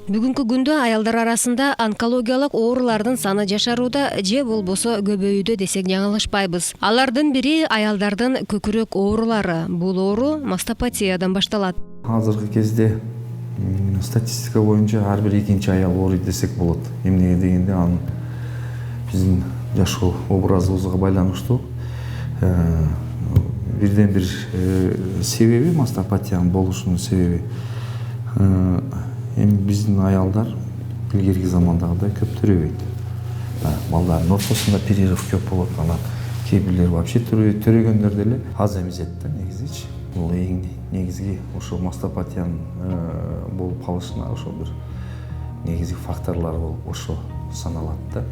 Бүгүнкү күндө аялдар арасында онкологиялык оорулардын саны жашарууда же болбосо көбөйүүдө десек жаңылышпайбыз. Алардын бири аялдардын көкүрөк оорулары. Бул оору мастопатиядан башталат. Азыркы кезде статистика боюнча ар бир экинчи аял ооруйт десек болот. Эмнеге дегенде анын биздин жашоо образыбызга байланыштуу бирден бир себеби мастопатиянын болушунун себеби. Эми биздин аялдар илгерки замандагыдай көп төрөбөйт. Балдардын ортосунда перерыв көп болот, анан кээ бирлер вообще төрөгөндөр деле аз эмизет да негизичи. Бул эң негизги ошо мастопатиянын болуп калышына ошо бир негизги факторлор болуп ошо саналат да.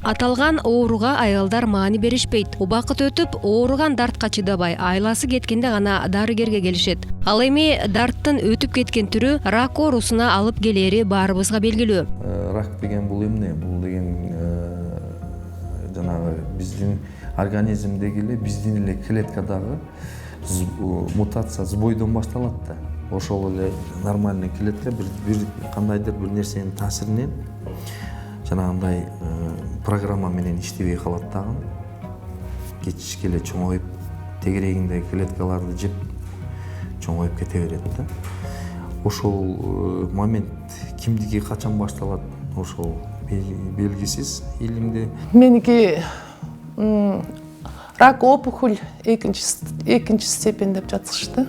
Аталган ооруга аялдар маани беришпейт. Убакыт өтүп, ооруган дартка чыдабай, айласы кеткенде гана дарыгерге келишет. Ал эми дарттын өтүп кеткен түрү рак оорусуна алып келери баарыбызга белгилүү. Рак деген бул эмне? Бул деген жанагы биздин организмдеги эле биздин эле клеткадагы мутация сбойдон башталат да. Ошол эле нормальный клетка бир кандайдыр бир нерсенин таасиринен жанагындай программа менен иштебей калат дагы. Кечишке эле чоңоюп, тегерегиндеги клеткаларды жеп чоңоюп кете берет да. Ошол момент кимдики качан башталат, ошол белгисиз илимде. Меники рак опухоль экинчи степень деп жатышты.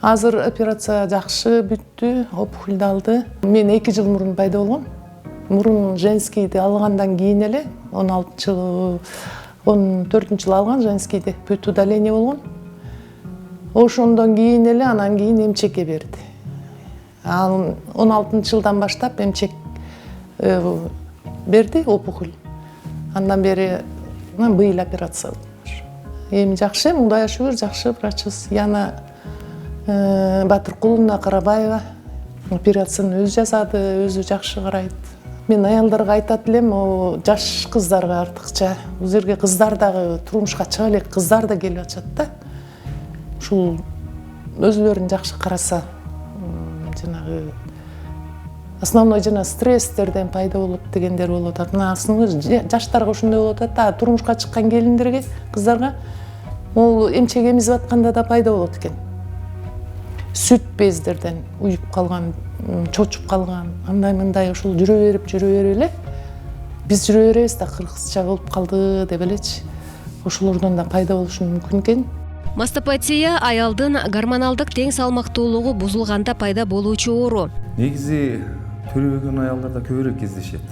Азыр операция жакшы бүттү, опухолду алды. Мен 2 жыл мурун пайда болгом. Мурун женскийди алгандан кийин эле 14 жыл алган женскийди, бүт удаление болгон. Ошондон кийин эле анан кийин эмчекке берди. Ал 16 жылдан баштап эмчек берди опухоль. Андан бери быйыл операция болду. Эми жакшы, мындай шүгүр жакшы врачыбыз Яна Батыркуловна Карабаева операцияны өзү жасады, өзү жакшы карайт. Мен аялдарга айтат элем, жаш кыздарга артыкча, бул жерге кыздар дагы турмушка чыга элек кыздар да келип атышат да. Ушул өзүлөрүн жакшы караса, жанагы основной жана стресстерден пайда болот дегендер болуп атат. Мына жаштарга ошондой болуп атат да, турмушка чыккан келиндерге, кыздарга ол эмчек эмизип атканда да пайда болот экен. Сүт бездерден уюп калган, чочуп калган, андай-мындай ошол жүрө берип эле биз жүрө беребиз да кыргызча болуп калды деп элечи. Ошолордон да пайда болушу мүмкүн экен. Мастопатия аялдын гормоналдык тең салмактуулугу бузулганда пайда болуучу оору. Негизи төрөбөгөн аялдарда көбүрөөк кездешет.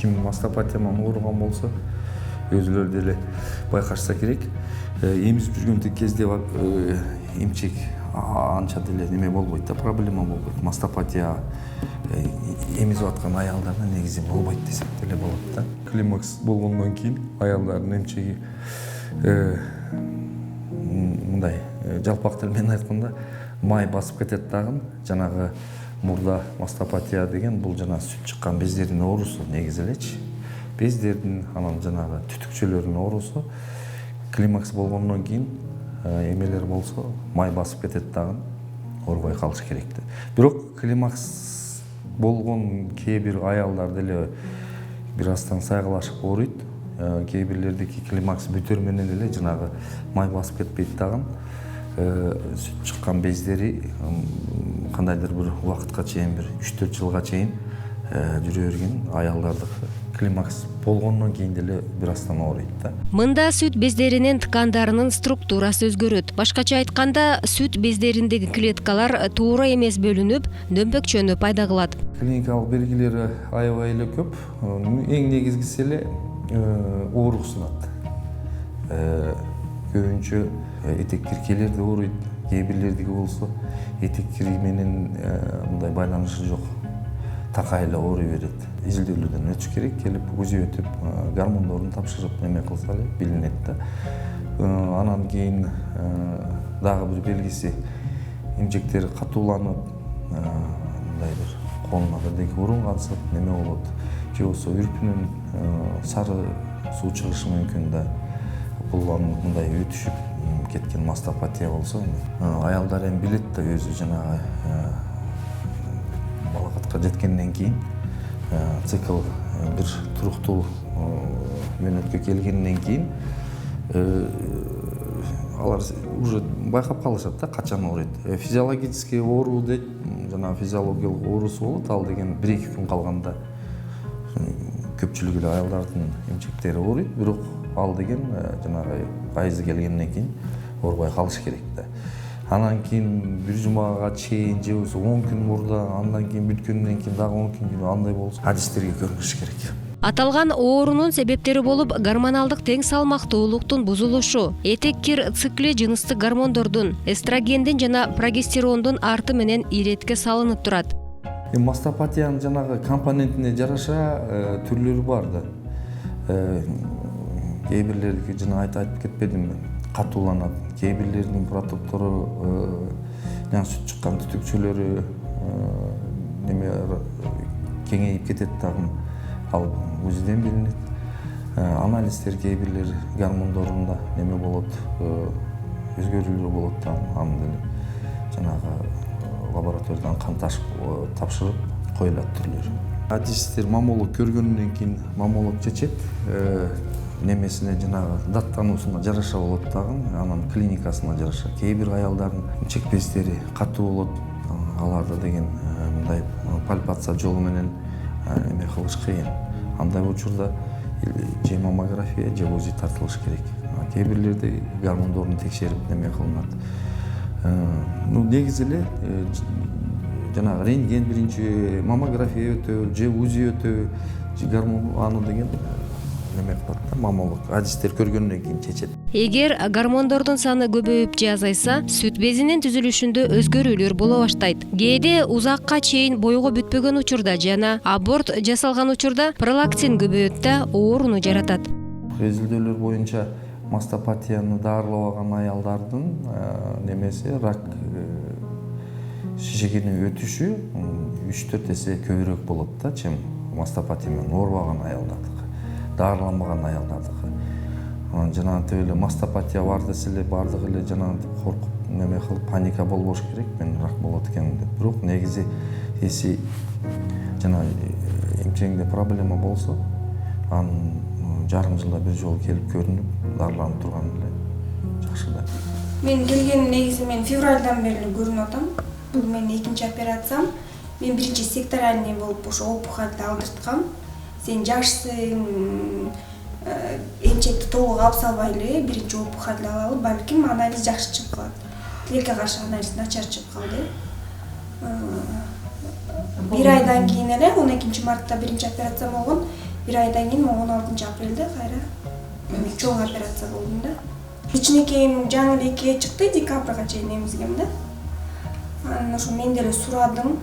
Ким мастопатия менен ооруган болсо, өзүлөрү деле байкашса керек. Эмизип жүргөн кезде эмчек анча деле неме болбойт да, проблема болбойт. Мастопатия эмизип аткан аялдарда негизи болбойт десек деле болот да. Климакс болгондон кийин аялдардын эмчеги мындай жалпак тил менен айтканда май басып кетет дагы. Жанагы мурда мастопатия деген бул жана сүт чыккан бездердин оорусу негизи элечи. Бездердин, анан жанагы түтүкчөлөрдүн оорусу. Климакс болгондон кийин эмелер болсо май басып кетет дагы, оорубай калыш керек. Бирок климакс болгон кээ бир аялдар деле бир астан сайгалашып ооруйт. Кээ бирлердики климакс бүтөр менен эле жанагы май басып кетпейт дагы. Сүт чыккан бездери кандайдыр бир убакытка чейин, бир 3-4 жылга чейин жүрө берген аялдардыкы климакс болгондон кийин деле бир астан ооруйт да. Мында сүт бездеринин ткандарынын структурасы өзгөрөт. Башкача айтканда, сүт бездериндеги клеткалар туура эмес бөлүнүп, дөмпөкчөнү пайда кылат. Клиникалык белгилери аябай эле көп. Эң негизгиси эле ооруксунат. Көбүнчө этек киркелерди ооруйт, кээ бирлердики болсо этек кири менен мындай байланышы жок. Такай эле ооруй берет. Изилдөөлөрдөн өтүш керек, келип УЗИ өтүп, гормондорун тапшырып неме кылса эле билинет да. Анан кийин дагы бир белгиси эмчектери катууланып, мындай бир колуна бирдеке урунгансып неме болот. Же болсо үрпүнүн сары суу чыгышы мүмкүн да. Бул мындай өтүшүп кеткен мастопатия болсо, аялдар эми билет да өзү жанагы башка жеткенден кийин цикл бир туруктуу мөөнөткө келгенден кийин алар уже байкап калышат да качан ооруйт. Физиологический оору дейт, жана физиологиялык оорусу болот. Ал деген 1-2 күн калганда көпчүлүгү эле аялдардын эмчектери ооруйт, бирок ал деген жанагы айызы келгенден кийин оорубай калыш керек да. Анан кийин бир жумага чейин же болбосо 10 күн мурда, андан кийин бүткөндөн кийин дагы 10 күн андай болсо адистерге көрүнүш керек. Аталган оорунун себептери болуп гормоналдык тең салмактуулуктун бузулушу, этек-кир цикли жыныстык гормондордун, эстрогендин жана прогестерондун арты менен иретке салынып турат. Мастопатиянын жанагы компонентине жараша түрлөрү бар да. Кээ бирлери жана айтып кетпедимби, катууланат. Кээ бирлеринин протоктору жана сүт чыккан түтүкчөлөрү кеңейип кетет дагы. Ал өзүдөн билинет. Анализдер кээ бирлери гормондорунда болот, өзгөрүүлөр болот да. Аны деле жанагы лабораториядан кан тапшырып коюлат түрлөрү. Адистер маммолог көргөндөн кийин маммолог чечет, немесине жанагы даттануусуна жараша болот дагы, анан клиникасына жараша. Кээ бир аялдардын чек бездери катуу болот, аларда деген мындай пальпация жолу менен кылыш кыйын. Андай учурда же маммография же УЗИ тартылыш керек. Кээ бирлерде гормондорун текшерип кылынат. Негизи эле жанагы рентген биринчи, маммография өтө, же УЗИ өтө, же гормон аны деген кылат да, маммолог адистер көргөндөн кийин чечет. Эгер гормондордун саны көбөйүп же азайса, сүт безинин түзүлүшүндө өзгөрүүлөр боло баштайт. Кээде узакка чейин бойго бүтпөгөн учурда жана аборт жасалган учурда пролактин көбөйөт да ооруну жаратат. Изилдөөлөр боюнча мастопатияны даарылабаган аялдардын рак шишегинин өтүшү 3-4 эсе көбүрөөк болот да, чем мастопатия менен оорубаган аялдардыкы, даарыланбаган аялдардыкы. Жанагынтип эле мастопатия бар десе эле бардыгы эле жанагынтип коркуп кылып паника болбош керек, мен рак болот экен деп. Бирок негизи эси жана эмчегиңде проблема болсо, анын жарым жылда бир жолу келип көрүнүп дарыланып турган эле жакшы да. Мен келген негизи мен февралдан бери көрүнүп атам. Бул менин экинчи операциям. Мен биринчи секторальный болуп ошо опухольду алдырткам. Сен жашсың, эмчекти толук алып салбай эле биринчи опухольду алалы, балким анализ жакшы чыгып калат. Тилекке каршы анализ начар чыгып калды. Бир айдан кийин эле 12 мартта биринчи операция болгон. Бир айдан кийин 16 апрелде кайра чоң операция болдум да. Кичинекейим жаңы эле 2 чыкты, декабрга чейин эмизгем да. Анан ошо мен деле сурадым.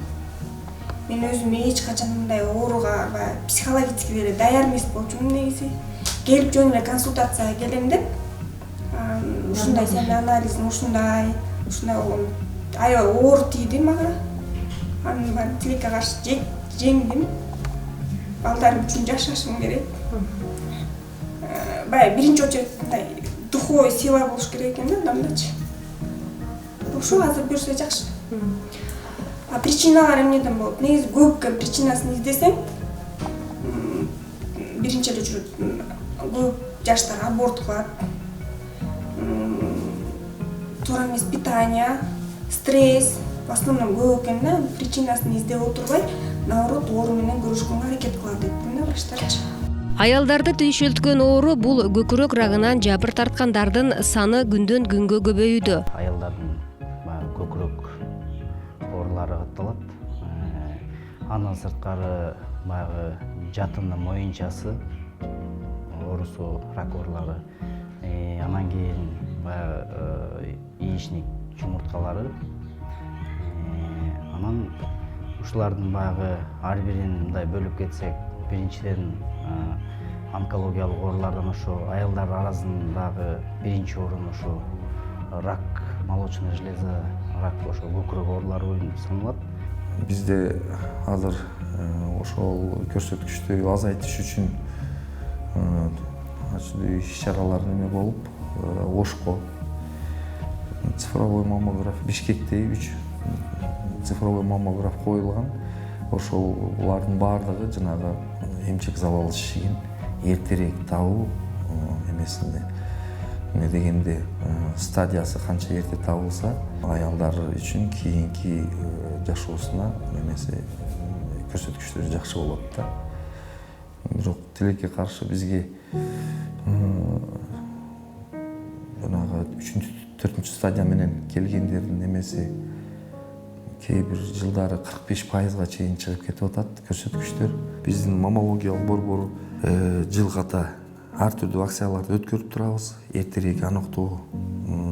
Мен өзүм эч качан мындай ооруга психологически деле даяр эмес болчумун негизи. Келип жөн эле консультацияга келем деп. Ушундай сен анализин ушундай болгон. Аябай оор тийди мага. Анын баары тилекке каршы жеңдим. Балдарым үчүн жашашым керек. Баягы биринчи очередь мындай духовой сила болуш керек экен да адамдачы. Ошо азыр көрсө жакшы. Причиналар эмнеден болот? Негизи көп причинасын издесең, биринчи эле жүрөт. Көп жаштар аборт кылат. Туура эмес питание, стресс, в основном көп экен да. Причинасын издеп отурбай, наоборот, оору менен күрөшкөнгө аракет кылат деп да баштарчы. Аялдарды түйшөлткөн оору бул көкүрөк рагынан жабыр тарткандардын саны күндөн күнгө көбөйүүдө. Аялдардын көкүрөк оорулары катталат. Андан сырткары баягы жатынын моюнчасы оорусу, рак оорулары. Анан кийин баягы яичник чумурткалары. Анан ушулардын баягы ар бирин мындай бөлүп кетсек, биринчиден онкологиялык оорулардан ошо аялдар арасындагы биринчи орун ошо рак молочной железы, рак ошо көкүрөк оорулары боюнча саналат. Бизде азыр ошол көрсөткүчтү азайтыш үчүн иш-чаралар болуп, Ошко цифровой маммограф, Бишкекте 3 цифровой маммограф коюлган. ошол булардын баардыгы жанагы эмчек залал шишигин эртерээк табуу эмесинде эмне дегенде стадиясы канча эрте табылса аялдар үчүн кийинки жашоосуна эмеси көрсөткүчтөрү жакшы болот да. Бирок тилекке каршы бизге жанагы 3-4 стадия менен келгендердин эмеси кээ бир жылдары 45%га чейин чыгып кетип атат көрсөткүчтөр. Биздин маммологиялык борбор жыл ката ар түрдүү акцияларды өткөрүп турабыз. Эртерээк аныктоо,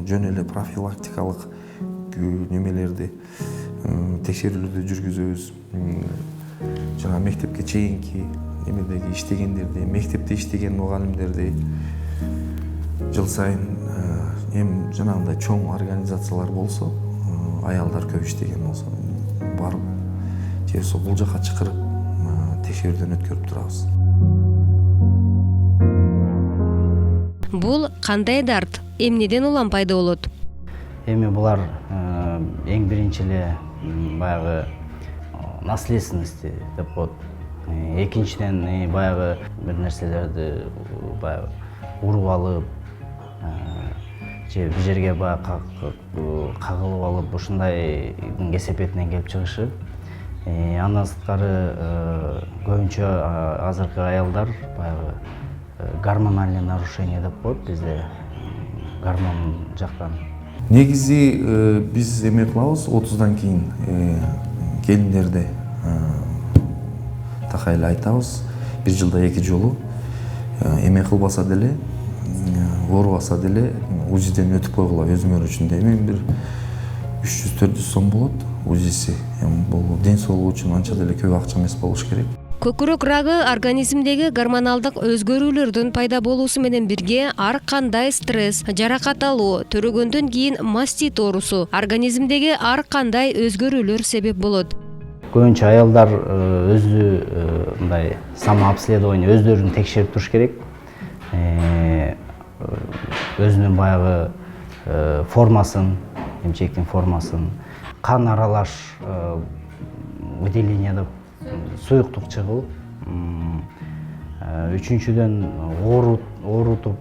жөн эле профилактикалык немелерди, текшерүүлөрдү жүргүзөбүз. Жана мектепке чейинки эмедеги иштегендерди, мектепте иштеген мугалимдерди жыл сайын эми жанагындай чоң организациялар болсо, аялдар көп иштеген болсо барып же болбосо бул жака чакырып текшерүүдөн өткөрүп турабыз. Бул кандай дарт, эмнеден улам пайда болот? Эми булар эң биринчи эле баягы наследственности деп коет. Экинчиден баягы бир нерселерди баягы уруп алып же бир жерге баягы кагылып алып ушундайдын кесепетинен келип чыгышы. Андан сырткары көбүнчө азыркы аялдар баягы гормональный нарушение деп коет бизде гормон жактан. Негизи биз эме кылабыз 30дан кийин келиндерди такай эле айтабыз. Бир жылда 2 жолу эме кылбаса деле, оорубаса деле УЗИден өтүп койгула өзүңөр үчүн деп. Эми бир 300-400 сом болот УЗИси. Бул ден соолук үчүн анча деле көп акча эмес болуш керек. Көкүрөк рагы организмдеги гормоналдык өзгөрүүлөрдүн пайда болуусу менен бирге ар кандай стресс, жаракат алуу, төрөгөндөн кийин мастит оорусу, организмдеги ар кандай өзгөрүүлөр себеп болот. Көбүнчө аялдар өзү мындай самообследование өздөрүн текшерип туруш керек. Өзүнүн баягы формасын, эмчектин формасын, кан аралаш выделение деп суюктук чыгуу. Үчүнчүдөн оорутуп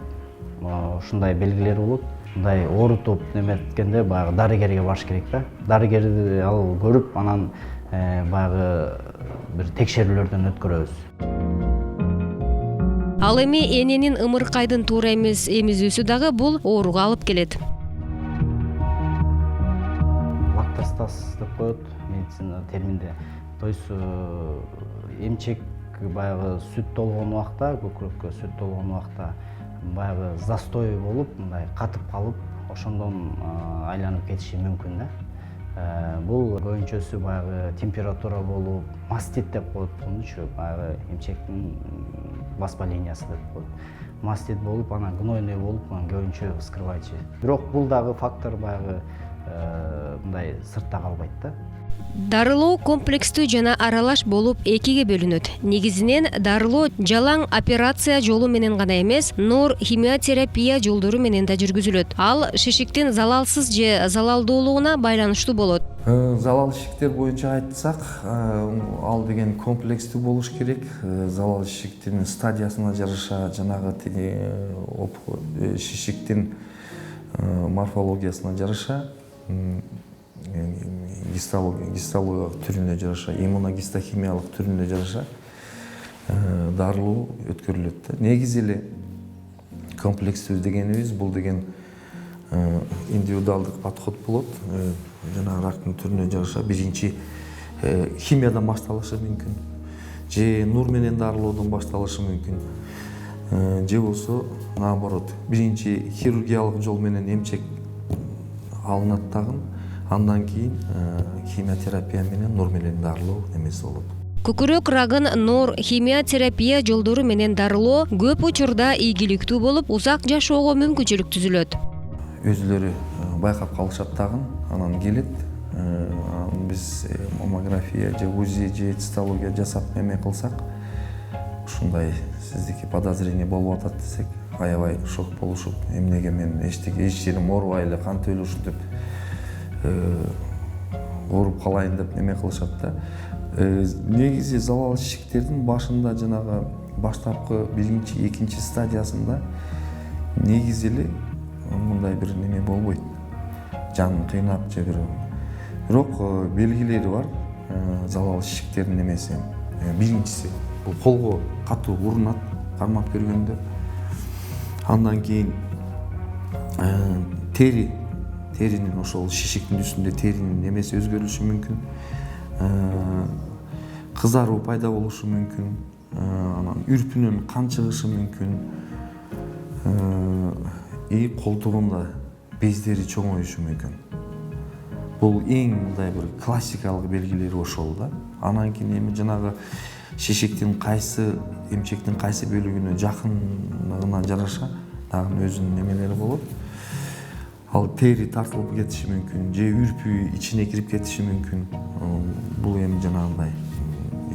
ушундай белгилер болот. Мындай оорутуп неметкенде баягы дарыгерге барыш керек да. Дарыгерди ал көрүп, анан баягы бир текшерүүлөрдөн өткөрөбүз. Ал эми эненин ымыркайдын туура эмес эмизүүсү дагы бул ооруга алып келет. Лактостаз деп коет медицина терминде. То есть эмчек баягы сүт толгон убакта, көкүрөккө сүт толгон убакта баягы застой болуп, мындай катып калып, ошондон айланып кетиши мүмкүн да. Бул көбүнчөсү баягы температура болуп, мастит деп коет мунчу, баягы эмчектин воспалениясы деп коет. Мастит болуп, анан гнойный болуп, анан көбүнчө вскрывающий. Бирок бул дагы фактор баягы мындай сыртта калбайт да. Дарылоо комплекстүү жана аралаш болуп экиге бөлүнөт. Негизинен дарылоо жалаң операция жолу менен гана эмес, нур химиотерапия жолдору менен да жүргүзүлөт. Ал шишиктин залалсыз же залалдуулугуна байланыштуу болот. Залал шишиктер боюнча айтсак, ал деген комплекстүү болуш керек. Залал шишиктин стадиясына жараша, жанагы шишиктин морфологиясына жараша, гистологиялык түрүнө жараша, иммуногистохимиялык түрүнө жараша дарылоо өткөрүлөт. Негизи эле комплекстүү дегенибиз бул деген индивидуалдык подход болот. Жана рактын түрүнө жараша биринчи химиядан башталышы мүмкүн, же нур менен дарылоодон башталышы мүмкүн, же болсо наоборот биринчи хирургиялык жол менен эмчек алынат дагы, андан кийин химиотерапия менен нур менен дарылоо эмеси болот. Көкүрөк рагын нур химиотерапия жолдору менен дарылоо көп учурда ийгиликтүү болуп, узак жашоого мүмкүнчүлүк түзүлөт. Өзүлөрү байкап калышат дагы, анан келет. Биз маммография же УЗИ же цитология жасап эме кылсак, ушундай сиздики подозрение болуп атат десек, аябай шок болушуп, эмнеге мен эч жерим оорубай эле кантип эле ушинтип ооруп калайын деп эме кылышат да. Негизи залал шишиктердин башында жанагы баштапкы 1-2 стадиясында негизи эле мындай бир неме болбойт. Жанын кыйнап же бирок белгилери бар. Залал шишиктердин немеси. Биринчиси бул колго катуу урунат кармап көргөндө. Андан кийин теринин ошол шишиктин үстүндө теринин немеси өзгөрүшү мүмкүн. Кызаруу пайда болушу мүмкүн. Анан үрпүнөн кан чыгышы мүмкүн. Колтугунда бездери чоңоюшу мүмкүн. Бул эң мындай бир классикалык белгилери ошол да. Анан кийин эми жанагы шишиктин эмчектин кайсы бөлүгүнө жакындыгына жараша дагы өзүнүн немелери болот. Ал тери тартылып кетиши мүмкүн, же үрпү ичине кирип кетиши мүмкүн. Бул эми жанагындай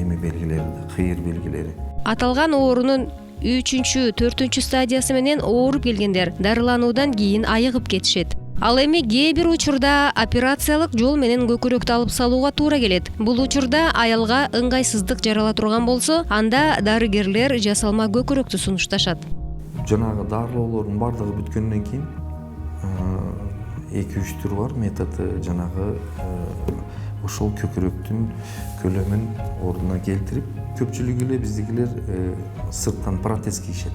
белгилери, кыйыр белгилери. Аталган оорунун 3-4 стадиясы менен ооруп келгендер дарылануудан кийин айыгып кетишет. Ал эми кээ бир учурда операциялык жол менен көкүрөктү алып салууга туура келет. Бул учурда аялга ыңгайсыздык жарала турган болсо, анда дарыгерлер жасалма көкүрөктү сунушташат. Жанагы дарылоолордун бардыгы бүткөндөн кийин 2-3 түр бар методу жанагы ошол көкүрөктүн көлөмүн ордуна келтирип, көпчүлүгү эле биздикилер сырттан протез кийишет.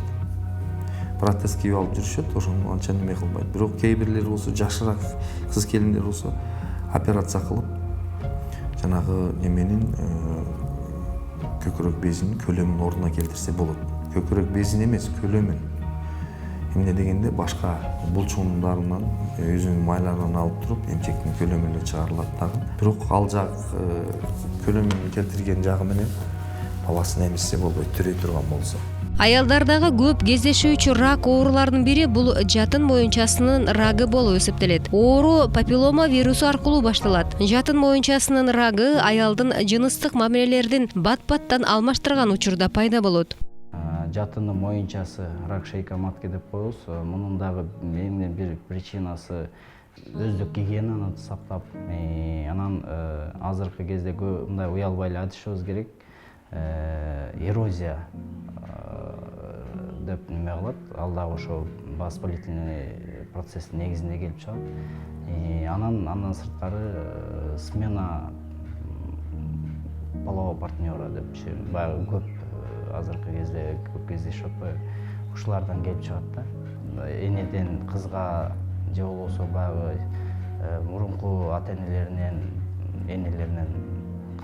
Протез кийип алып жүрүшөт, ошону анча неме кылбайт. Бирок кээ бирлери болсо жашыраак кыз келиндер болсо операция кылып, жанагы неменин көкүрөк безинин көлөмүн ордуна келтирсе болот. Көкүрөк безин эмес, көлөмүн. Эмне дегенде башка булчуңдарынан өзүнүн майларынан алып туруп, эмчектин көлөмү эле чыгарылат дагы. Бирок ал жак көлөмүн келтирген жагы менен баласын эмизсе болбойт, төрөй турган болсо. Аялдардагы көп кездешүүчү рак ооруларынын бири бул жатын моюнчасынын рагы болуп эсептелет. Оору папиллома вирусу аркылуу башталат. Жатын моюнчасынын рагы аялдын жыныстык мамилелердин бат-баттан алмаштырган учурда пайда болот. Жатынын моюнчасы рак шейка матки деп коебуз. Мунун дагы бир причинасы өздүк гигиенаны сактап, анан азыркы кезде мындай уялбай эле айтышыбыз керек. Эрозия деп неме кылат, ал дагы ошо воспалительный процесстин негизинде келип чыгат. Андан сырткары смена полового партнера деп баягы көп азыркы кезде көп кездешип атпайбы, ушулардан келип чыгат да. Энеден кызга же болбосо баягы мурунку ата-энелеринен, энелеринен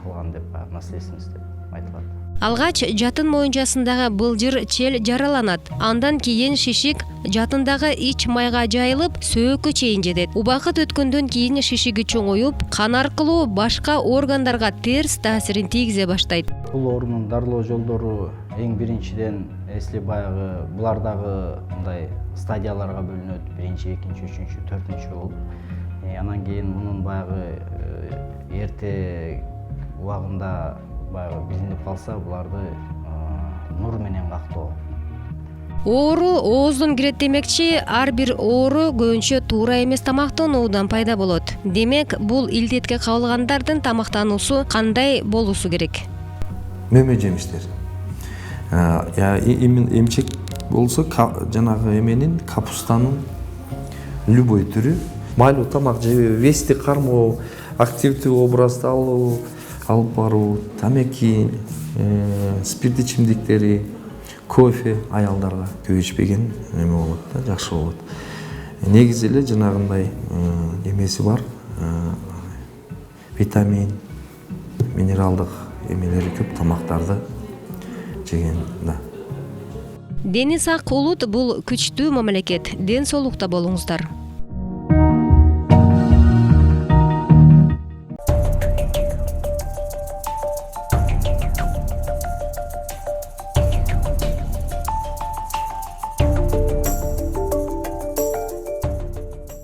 калган деп наследственность деп айтылат. Алгач жатын моюнчасындагы былжыр чел жараланат. Андан кийин шишик жатындагы ич майга жайылып, сөөгкө чейин жетет. Убакыт өткөндөн кийин шишиги чоңоюп, кан аркылуу башка органдарга терс таасирин тийгизе баштайт. Бул оорунун дарылоо жолдору эң биринчиден, если баягы булардагы мындай стадияларга бөлүнөт, 1-2, 3, 4 болуп. Анан кийин мунун баягы эрте убагында баягы билинип калса, буларды нур менен кактоо. Оору ооздон кирет демекчи, ар бир оору көбүнчө туура эмес тамактануудан пайда болот. Демек, бул илдетке кабылгандардын тамактануусу кандай болуусу керек? Мөмө жемиштер. Эмчек болсо жанагы эменин капустанын любой түрү, майлуу тамак жебей, вести кармоо, активдүү образды алып баруу, тамеки, спирт ичимдиктери, кофе аялдарга көп ичпеген эме болот да, жакшы болот. Негизи эле жанагындай эмеси бар, витамин, минералдык эмелери көп тамактарды жеген да. Дени сак улут бул күчтүү мамлекет. Ден соолукта болуңуздар.